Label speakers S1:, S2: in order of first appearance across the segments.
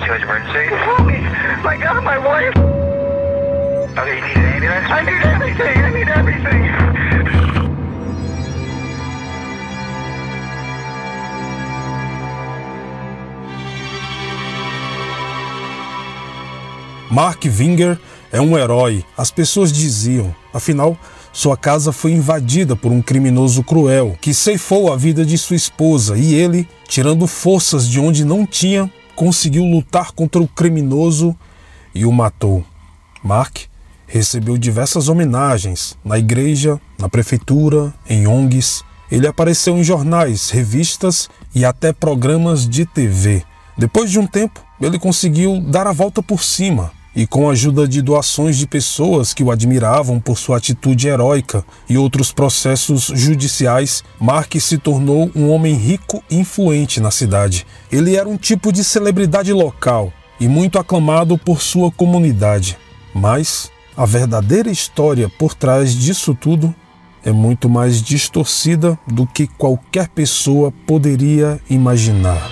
S1: emergency. Help me! My God, my wife! Okay, you need an ambulance? I need everything! I need everything!
S2: Mark Winger é um herói, as pessoas diziam. Afinal, sua casa foi invadida por um criminoso cruel que ceifou a vida de sua esposa e ele, tirando forças de onde não tinha, conseguiu lutar contra o criminoso e o matou. Mark recebeu diversas homenagens na igreja, na prefeitura, em ONGs. Ele apareceu em jornais, revistas e até programas de TV. Depois de um tempo, ele conseguiu dar a volta por cima e, com a ajuda de doações de pessoas que o admiravam por sua atitude heróica e outros processos judiciais, Mark se tornou um homem rico e influente na cidade. Ele era um tipo de celebridade local e muito aclamado por sua comunidade. Mas a verdadeira história por trás disso tudo é muito mais distorcida do que qualquer pessoa poderia imaginar.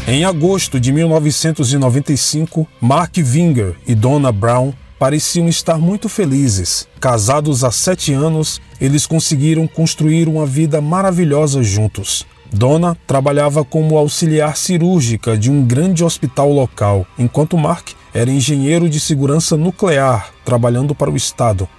S2: Em agosto de 1995, Mark Winger e Donna Brown pareciam estar muito felizes. Casados há 7 anos, eles conseguiram construir uma vida maravilhosa juntos. Donna trabalhava como auxiliar cirúrgica de um grande hospital local, enquanto Mark era engenheiro de segurança nuclear, trabalhando para o estado.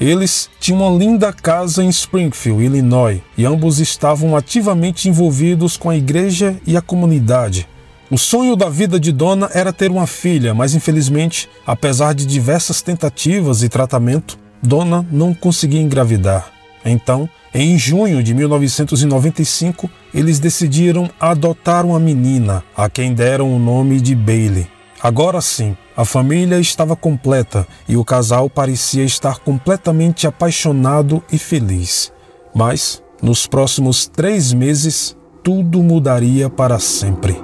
S2: Eles tinham uma linda casa em Springfield, Illinois, e ambos estavam ativamente envolvidos com a igreja e a comunidade. O sonho da vida de Donna era ter uma filha, mas infelizmente, apesar de diversas tentativas e tratamento, Donna não conseguia engravidar. Então, em junho de 1995, eles decidiram adotar uma menina, a quem deram o nome de Bailey. Agora sim, a família estava completa e o casal parecia estar completamente apaixonado e feliz. Mas, nos próximos 3 meses, tudo mudaria para sempre.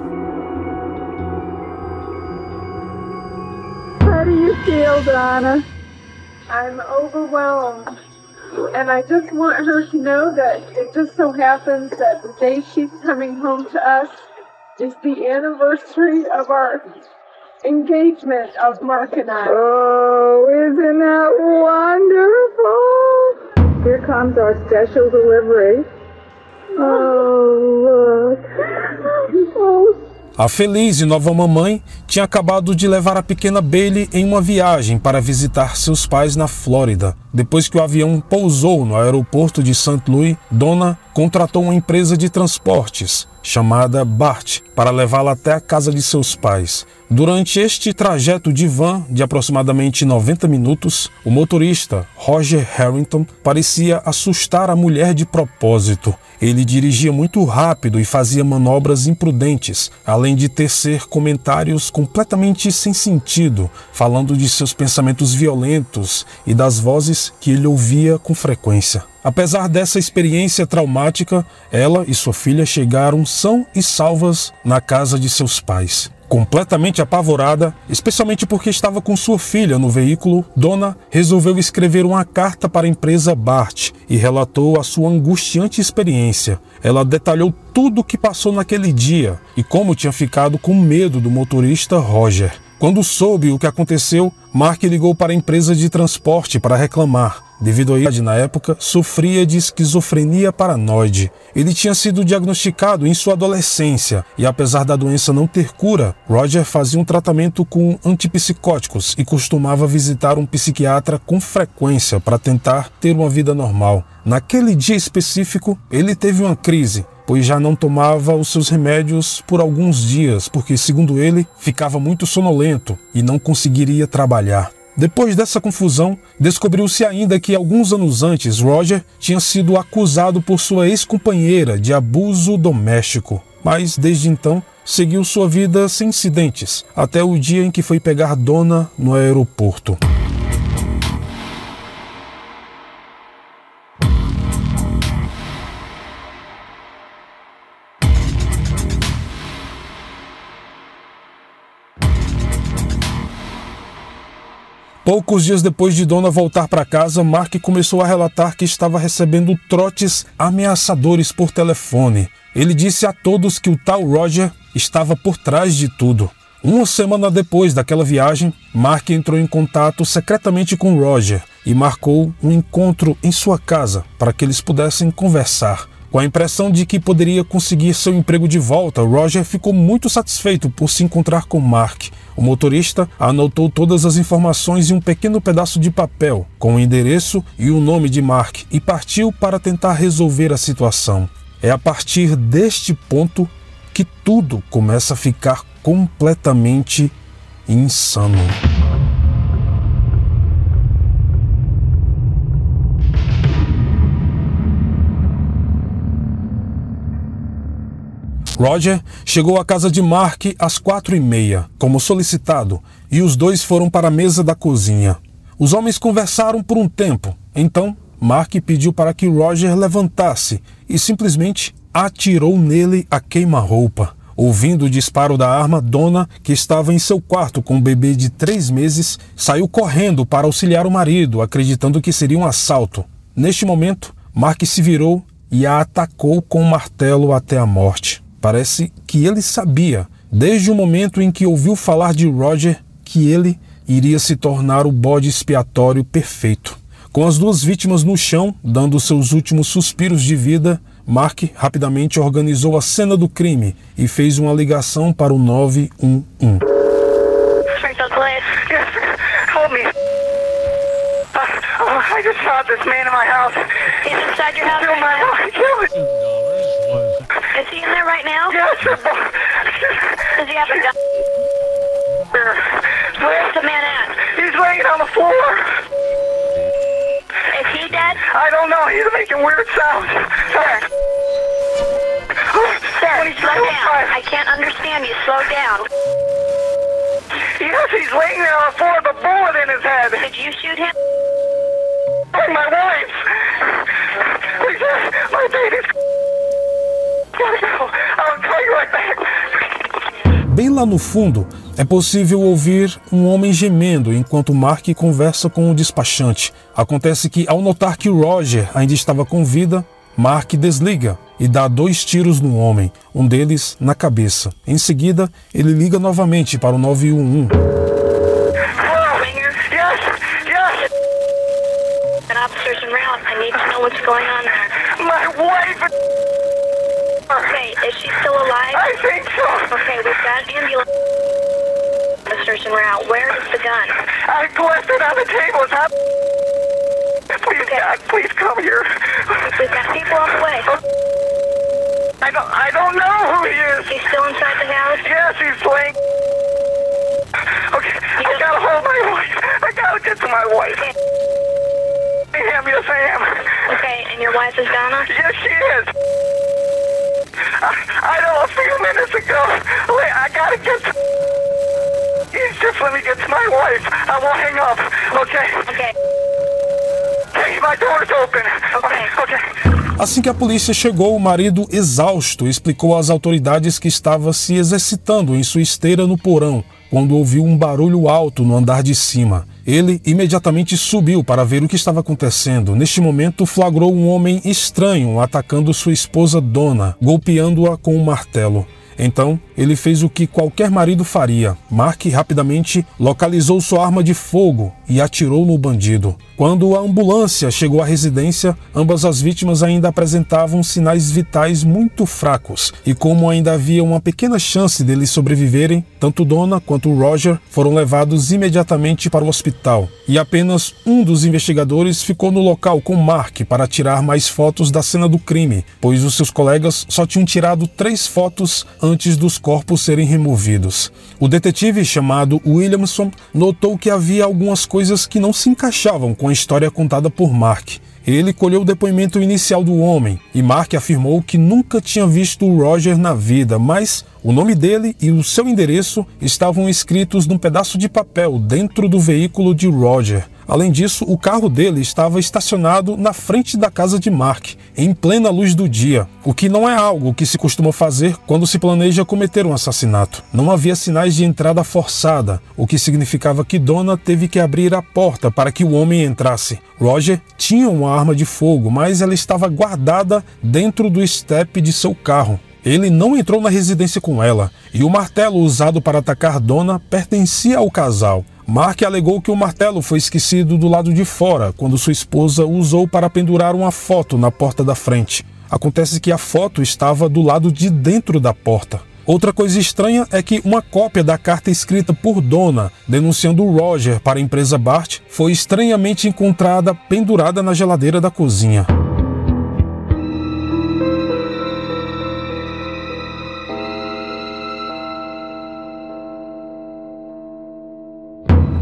S3: How do you feel, Donna? I'm overwhelmed. And I just want her to know that it just so happens that the day she's coming home to us is the anniversary of our engagement of Mark and I. Oh, isn't that wonderful? Here comes our special delivery. Oh, look. Oh,
S2: a feliz e nova mamãe tinha acabado de levar a pequena Bailey em uma viagem para visitar seus pais na Flórida. Depois que o avião pousou no aeroporto de St. Louis, Donna contratou uma empresa de transportes chamada BART para levá-la até a casa de seus pais. Durante este trajeto de van de aproximadamente 90 minutos, o motorista, Roger Harrington, parecia assustar a mulher de propósito. Ele dirigia muito rápido e fazia manobras imprudentes, além de tecer comentários completamente sem sentido, falando de seus pensamentos violentos e das vozes que ele ouvia com frequência. Apesar dessa experiência traumática, ela e sua filha chegaram são e salvas na casa de seus pais. Completamente apavorada, especialmente porque estava com sua filha no veículo, Donna resolveu escrever uma carta para a empresa BART e relatou a sua angustiante experiência. Ela detalhou tudo o que passou naquele dia e como tinha ficado com medo do motorista Roger. Quando soube o que aconteceu, Mark ligou para a empresa de transporte para reclamar. Devido a isso, na época, sofria de esquizofrenia paranoide. Ele tinha sido diagnosticado em sua adolescência e, apesar da doença não ter cura, Roger fazia um tratamento com antipsicóticos e costumava visitar um psiquiatra com frequência para tentar ter uma vida normal. Naquele dia específico, ele teve uma crise, pois já não tomava os seus remédios por alguns dias, porque, segundo ele, ficava muito sonolento e não conseguiria trabalhar. Depois dessa confusão, descobriu-se ainda que alguns anos antes, Roger tinha sido acusado por sua ex-companheira de abuso doméstico. Mas, desde então, seguiu sua vida sem incidentes, até o dia em que foi pegar Donna no aeroporto. Poucos dias depois de Donna voltar para casa, Mark começou a relatar que estava recebendo trotes ameaçadores por telefone. Ele disse a todos que o tal Roger estava por trás de tudo. Uma semana depois daquela viagem, Mark entrou em contato secretamente com Roger e marcou um encontro em sua casa para que eles pudessem conversar. Com a impressão de que poderia conseguir seu emprego de volta, Roger ficou muito satisfeito por se encontrar com Mark. O motorista anotou todas as informações em um pequeno pedaço de papel, com o endereço e o nome de Mark, e partiu para tentar resolver a situação. É a partir deste ponto que tudo começa a ficar completamente insano. Roger chegou à casa de Mark às 4h30, como solicitado, e os dois foram para a mesa da cozinha. Os homens conversaram por um tempo. Então, Mark pediu para que Roger levantasse e simplesmente atirou nele a queima-roupa. Ouvindo o disparo da arma, Donna, que estava em seu quarto com um bebê de 3 meses, saiu correndo para auxiliar o marido, acreditando que seria um assalto. Neste momento, Mark se virou e a atacou com um martelo até a morte. Parece que ele sabia, desde o momento em que ouviu falar de Roger, que ele iria se tornar o bode expiatório perfeito. Com as duas vítimas no chão, dando seus últimos suspiros de vida, Mark rapidamente organizou a cena do crime e fez uma ligação para o 911.
S1: Hold me. I just shot this man in my house.
S3: He's inside your house
S1: Kill
S3: right
S1: my
S3: now.
S1: wife. Kill it.
S3: Is he in there right now?
S1: Yes.
S3: Does he have a gun? Where's the man at?
S1: He's laying on the floor.
S3: Is he dead?
S1: I don't know. He's making weird sounds.
S3: Sir, slow down. I can't understand you. Slow down.
S1: Yes, he's laying there on the floor with a bullet in his head.
S3: Did you shoot him?
S1: My wife. My baby's. Gotta go. I'll call you right back.
S2: Bem lá no fundo, é possível ouvir um homem gemendo enquanto Mark conversa com o despachante. Acontece que, ao notar que Roger ainda estava com vida, Mark desliga e dá 2 tiros no homem, um deles na cabeça. Em seguida, ele liga novamente para o 911.
S3: Officers en route. I need to know what's going on there.
S1: My wife.
S3: Okay, is she still alive?
S1: I think so.
S3: Okay, we've got ambulance officers en route. Where is the gun?
S1: I left it on the table. Please, God, please come here.
S3: We've got people on the way.
S1: I don't know who he is.
S3: He's still inside the house?
S1: Yes, he's laying. Okay, I gotta hold my wife. I gotta get to my wife. I am, yes I am.
S3: Okay, and your wife is Donna?
S1: Yes, she is. I know a few minutes ago. Wait, I gotta get to... Just let me get to my wife. I won't hang up, okay?
S3: Okay.
S1: Hey, my door's open. Okay.
S2: Assim que a polícia chegou, o marido, exausto, explicou às autoridades que estava se exercitando em sua esteira no porão, quando ouviu um barulho alto no andar de cima. Ele imediatamente subiu para ver o que estava acontecendo. Neste momento, flagrou um homem estranho atacando sua esposa Donna, golpeando-a com um martelo. Então, ele fez o que qualquer marido faria. Mark rapidamente localizou sua arma de fogo e atirou no bandido. Quando a ambulância chegou à residência, ambas as vítimas ainda apresentavam sinais vitais muito fracos. E como ainda havia uma pequena chance deles sobreviverem, tanto Donna quanto Roger foram levados imediatamente para o hospital. E apenas um dos investigadores ficou no local com Mark para tirar mais fotos da cena do crime, pois os seus colegas só tinham tirado 3 fotos antes dos corpos serem removidos. O detetive, chamado Williamson, notou que havia algumas coisas que não se encaixavam com a história contada por Mark. Ele colheu o depoimento inicial do homem e Mark afirmou que nunca tinha visto o Roger na vida, mas O nome dele e o seu endereço estavam escritos num pedaço de papel dentro do veículo de Roger. Além disso, o carro dele estava estacionado na frente da casa de Mark, em plena luz do dia, o que não é algo que se costuma fazer quando se planeja cometer um assassinato. Não havia sinais de entrada forçada, o que significava que Donna teve que abrir a porta para que o homem entrasse. Roger tinha uma arma de fogo, mas ela estava guardada dentro do estepe de seu carro. Ele não entrou na residência com ela, e o martelo usado para atacar Donna pertencia ao casal. Mark alegou que o martelo foi esquecido do lado de fora, quando sua esposa o usou para pendurar uma foto na porta da frente. Acontece que a foto estava do lado de dentro da porta. Outra coisa estranha é que uma cópia da carta escrita por Donna, denunciando Roger para a empresa Bart, foi estranhamente encontrada pendurada na geladeira da cozinha.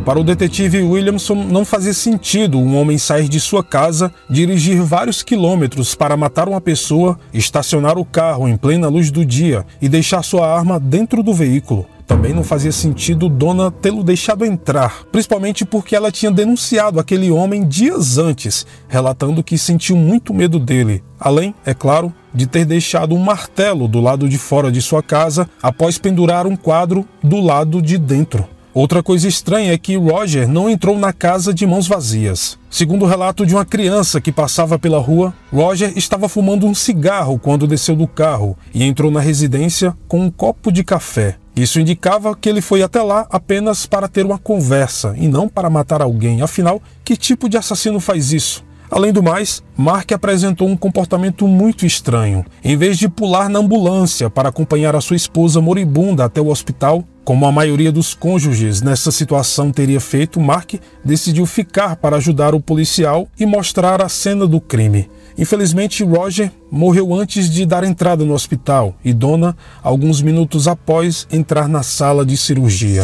S2: Para o detetive Williamson, não fazia sentido um homem sair de sua casa, dirigir vários quilômetros para matar uma pessoa, estacionar o carro em plena luz do dia e deixar sua arma dentro do veículo. Também não fazia sentido Donna tê-lo deixado entrar, principalmente porque ela tinha denunciado aquele homem dias antes, relatando que sentiu muito medo dele. Além, é claro, de ter deixado um martelo do lado de fora de sua casa após pendurar um quadro do lado de dentro. Outra coisa estranha é que Roger não entrou na casa de mãos vazias. Segundo o relato de uma criança que passava pela rua, Roger estava fumando um cigarro quando desceu do carro e entrou na residência com um copo de café. Isso indicava que ele foi até lá apenas para ter uma conversa e não para matar alguém. Afinal, que tipo de assassino faz isso? Além do mais, Mark apresentou um comportamento muito estranho. Em vez de pular na ambulância para acompanhar a sua esposa moribunda até o hospital, como a maioria dos cônjuges nessa situação teria feito, Mark decidiu ficar para ajudar o policial e mostrar a cena do crime. Infelizmente, Roger morreu antes de dar entrada no hospital e Donna, alguns minutos após entrar na sala de cirurgia.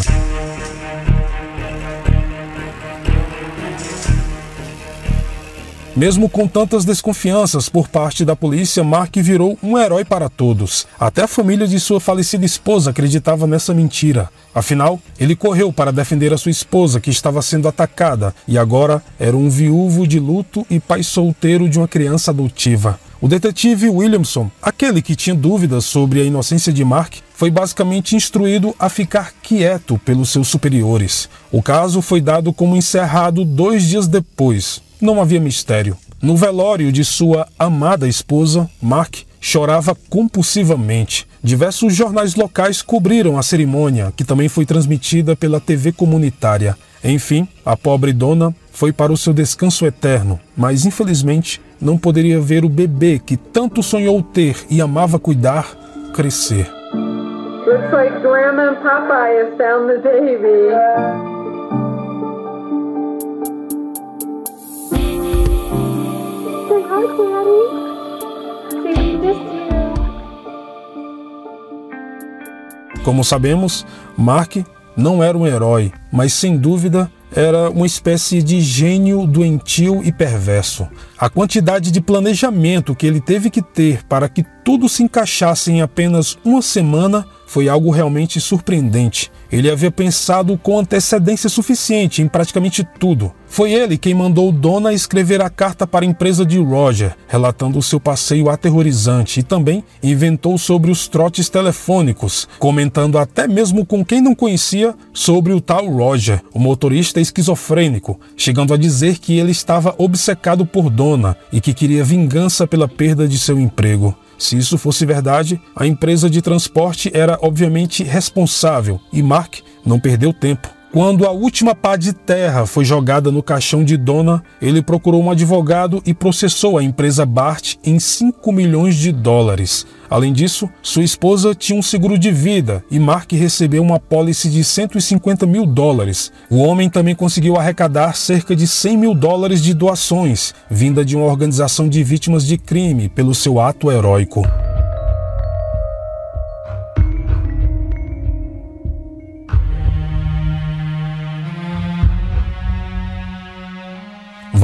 S2: Mesmo com tantas desconfianças por parte da polícia, Mark virou um herói para todos. Até a família de sua falecida esposa acreditava nessa mentira. Afinal, ele correu para defender a sua esposa, que estava sendo atacada, e agora era um viúvo de luto e pai solteiro de uma criança adotiva. O detetive Williamson, aquele que tinha dúvidas sobre a inocência de Mark, foi basicamente instruído a ficar quieto pelos seus superiores. O caso foi dado como encerrado 2 dias depois. Não havia mistério. No velório de sua amada esposa, Mark chorava compulsivamente. Diversos jornais locais cobriram a cerimônia, que também foi transmitida pela TV comunitária. Enfim, a pobre Donna foi para o seu descanso eterno, mas infelizmente não poderia ver o bebê que tanto sonhou ter e amava cuidar crescer.
S3: Looks like Grandma and Popeye have found the baby. Hi, Daddy. We missed you.
S2: Como sabemos, Mark não era um herói, mas sem dúvida era uma espécie de gênio doentio e perverso. A quantidade de planejamento que ele teve que ter para que tudo se encaixasse em apenas uma semana foi algo realmente surpreendente. Ele havia pensado com antecedência suficiente em praticamente tudo. Foi ele quem mandou Donna escrever a carta para a empresa de Roger, relatando o seu passeio aterrorizante, e também inventou sobre os trotes telefônicos, comentando até mesmo com quem não conhecia sobre o tal Roger, o motorista esquizofrênico, chegando a dizer que ele estava obcecado por Donna e que queria vingança pela perda de seu emprego. Se isso fosse verdade, a empresa de transporte era obviamente responsável e Mark não perdeu tempo. Quando a última pá de terra foi jogada no caixão de Donna, ele procurou um advogado e processou a empresa Bart em $5 milhões. Além disso, sua esposa tinha um seguro de vida e Mark recebeu uma apólice de $150 mil. O homem também conseguiu arrecadar cerca de $100 mil de doações, vinda de uma organização de vítimas de crime pelo seu ato heróico.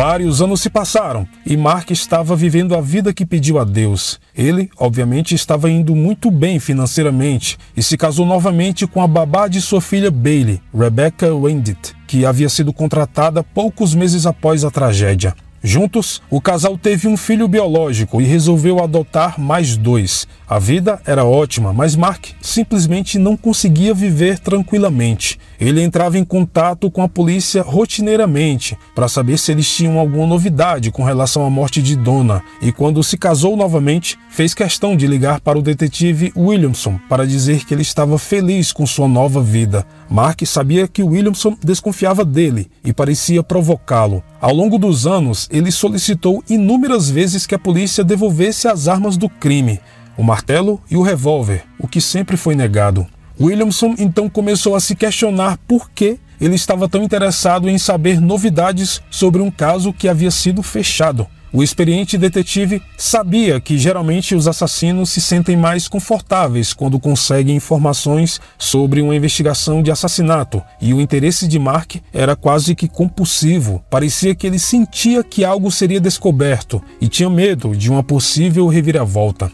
S2: Vários anos se passaram e Mark estava vivendo a vida que pediu a Deus. Ele, obviamente, estava indo muito bem financeiramente e se casou novamente com a babá de sua filha Bailey, Rebecca Wendit, que havia sido contratada poucos meses após a tragédia. Juntos, o casal teve um filho biológico e resolveu adotar mais 2. A vida era ótima, mas Mark simplesmente não conseguia viver tranquilamente. Ele entrava em contato com a polícia rotineiramente para saber se eles tinham alguma novidade com relação à morte de Donna, e quando se casou novamente, fez questão de ligar para o detetive Williamson para dizer que ele estava feliz com sua nova vida. Mark sabia que Williamson desconfiava dele e parecia provocá-lo. Ao longo dos anos, ele solicitou inúmeras vezes que a polícia devolvesse as armas do crime, o martelo e o revólver, o que sempre foi negado. Williamson então começou a se questionar por que ele estava tão interessado em saber novidades sobre um caso que havia sido fechado. O experiente detetive sabia que geralmente os assassinos se sentem mais confortáveis quando conseguem informações sobre uma investigação de assassinato, e o interesse de Mark era quase que compulsivo. Parecia que ele sentia que algo seria descoberto e tinha medo de uma possível reviravolta.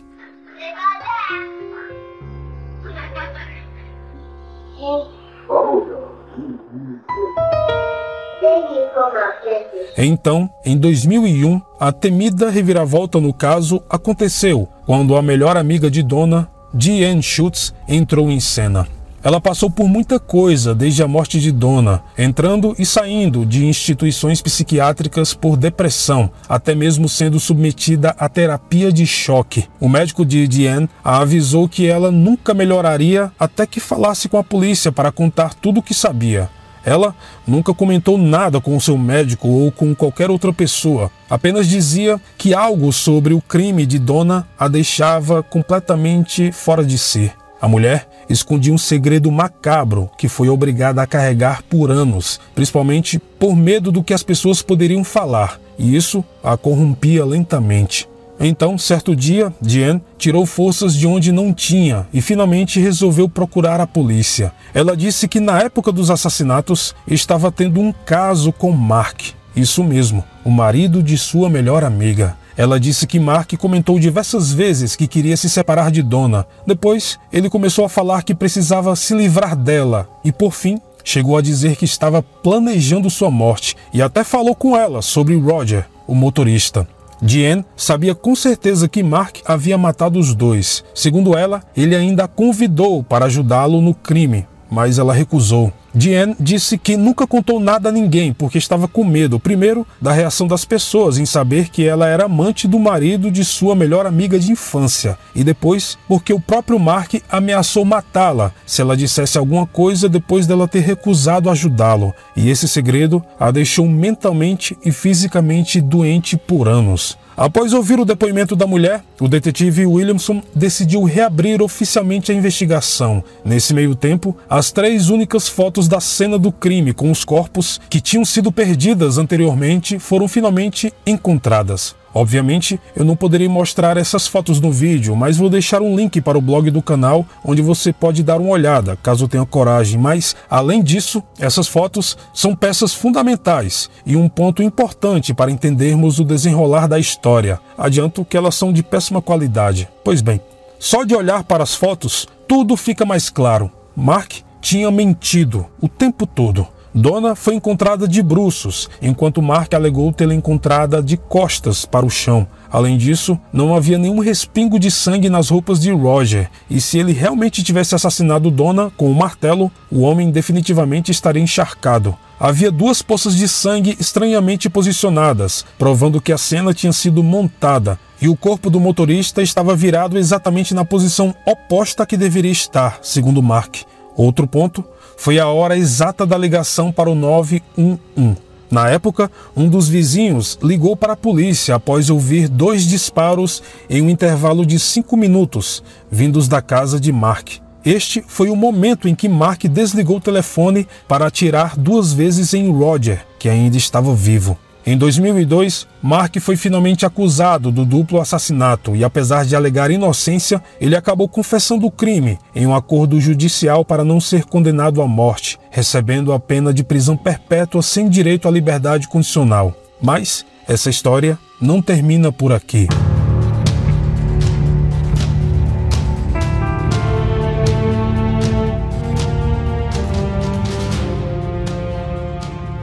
S2: Então, em 2001, a temida reviravolta no caso aconteceu quando a melhor amiga de Donna, Diane Schultz, entrou em cena. Ela passou por muita coisa desde a morte de Donna, entrando e saindo de instituições psiquiátricas por depressão, até mesmo sendo submetida a terapia de choque. O médico de Diane a avisou que ela nunca melhoraria até que falasse com a polícia para contar tudo o que sabia. Ela nunca comentou nada com o seu médico ou com qualquer outra pessoa, apenas dizia que algo sobre o crime de Donna a deixava completamente fora de si. A mulher escondia um segredo macabro que foi obrigada a carregar por anos, principalmente por medo do que as pessoas poderiam falar, e isso a corrompia lentamente. Então, certo dia, Diane tirou forças de onde não tinha e finalmente resolveu procurar a polícia. Ela disse que na época dos assassinatos estava tendo um caso com Mark. Isso mesmo, o marido de sua melhor amiga. Ela disse que Mark comentou diversas vezes que queria se separar de Donna. Depois, ele começou a falar que precisava se livrar dela e, por fim, chegou a dizer que estava planejando sua morte e até falou com ela sobre Roger, o motorista. Diane sabia com certeza que Mark havia matado os 2. Segundo ela, ele ainda a convidou para ajudá-lo no crime, mas ela recusou. Diane disse que nunca contou nada a ninguém porque estava com medo, primeiro, da reação das pessoas em saber que ela era amante do marido de sua melhor amiga de infância, e depois porque o próprio Mark ameaçou matá-la se ela dissesse alguma coisa depois dela ter recusado ajudá-lo, e esse segredo a deixou mentalmente e fisicamente doente por anos. Após ouvir o depoimento da mulher, o detetive Williamson decidiu reabrir oficialmente a investigação. Nesse meio tempo, as 3 únicas fotos da cena do crime com os corpos que tinham sido perdidas anteriormente foram finalmente encontradas. Obviamente, eu não poderei mostrar essas fotos no vídeo, mas vou deixar um link para o blog do canal, onde você pode dar uma olhada, caso tenha coragem. Mas, além disso, essas fotos são peças fundamentais e um ponto importante para entendermos o desenrolar da história. Adianto que elas são de péssima qualidade. Pois bem, só de olhar para as fotos, tudo fica mais claro. Mark tinha mentido o tempo todo. Donna foi encontrada de bruços, enquanto Mark alegou tê-la encontrada de costas para o chão. Além disso, não havia nenhum respingo de sangue nas roupas de Roger, e se ele realmente tivesse assassinado Donna com o martelo, o homem definitivamente estaria encharcado. Havia 2 poças de sangue estranhamente posicionadas, provando que a cena tinha sido montada, e o corpo do motorista estava virado exatamente na posição oposta à que deveria estar, segundo Mark. Outro ponto foi a hora exata da ligação para o 911. Na época, um dos vizinhos ligou para a polícia após ouvir 2 disparos em um intervalo de 5 minutos, vindos da casa de Mark. Este foi o momento em que Mark desligou o telefone para atirar 2 vezes em Roger, que ainda estava vivo. Em 2002, Mark foi finalmente acusado do duplo assassinato e, apesar de alegar inocência, ele acabou confessando o crime em um acordo judicial para não ser condenado à morte, recebendo a pena de prisão perpétua sem direito à liberdade condicional. Mas essa história não termina por aqui.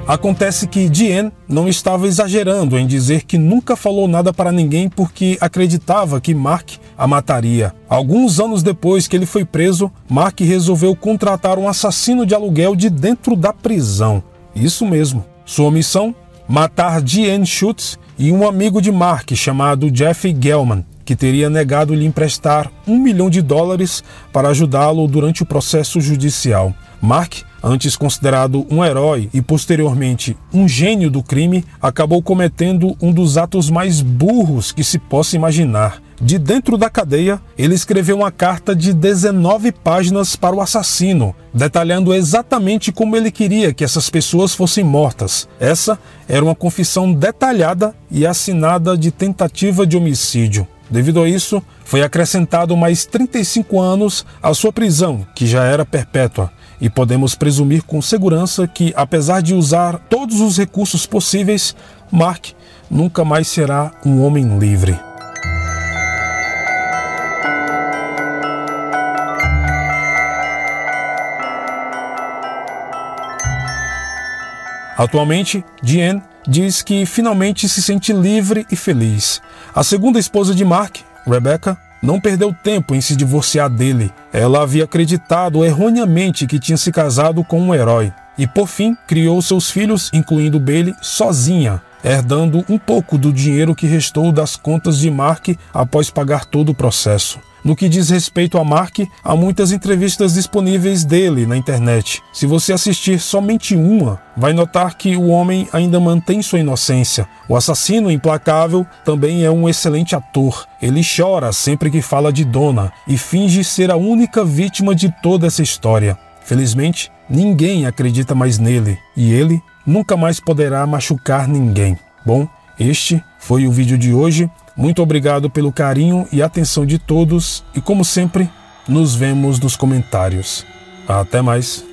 S2: Acontece que Diane não estava exagerando em dizer que nunca falou nada para ninguém porque acreditava que Mark a mataria. Alguns anos depois que ele foi preso, Mark resolveu contratar um assassino de aluguel de dentro da prisão. Isso mesmo. Sua missão? Matar Diane Schultz e um amigo de Mark chamado Jeff Gellman, que teria negado lhe emprestar $1 milhão para ajudá-lo durante o processo judicial. Mark, antes considerado um herói e posteriormente um gênio do crime, acabou cometendo um dos atos mais burros que se possa imaginar. De dentro da cadeia, ele escreveu uma carta de 19 páginas para o assassino, detalhando exatamente como ele queria que essas pessoas fossem mortas. Essa era uma confissão detalhada e assinada de tentativa de homicídio. Devido a isso, foi acrescentado mais 35 anos à sua prisão, que já era perpétua. E podemos presumir com segurança que, apesar de usar todos os recursos possíveis, Mark nunca mais será um homem livre. Atualmente, Diane diz que finalmente se sente livre e feliz. A segunda esposa de Mark, Rebecca, não perdeu tempo em se divorciar dele. Ela havia acreditado erroneamente que tinha se casado com um herói. E, por fim, criou seus filhos, incluindo Bailey, sozinha, herdando um pouco do dinheiro que restou das contas de Mark após pagar todo o processo. No que diz respeito a Mark, há muitas entrevistas disponíveis dele na internet. Se você assistir somente uma, vai notar que o homem ainda mantém sua inocência. O assassino implacável também é um excelente ator. Ele chora sempre que fala de Donna e finge ser a única vítima de toda essa história. Felizmente, ninguém acredita mais nele e ele nunca mais poderá machucar ninguém. Bom, este foi o vídeo de hoje. Muito obrigado pelo carinho e atenção de todos e, como sempre, nos vemos nos comentários. Até mais!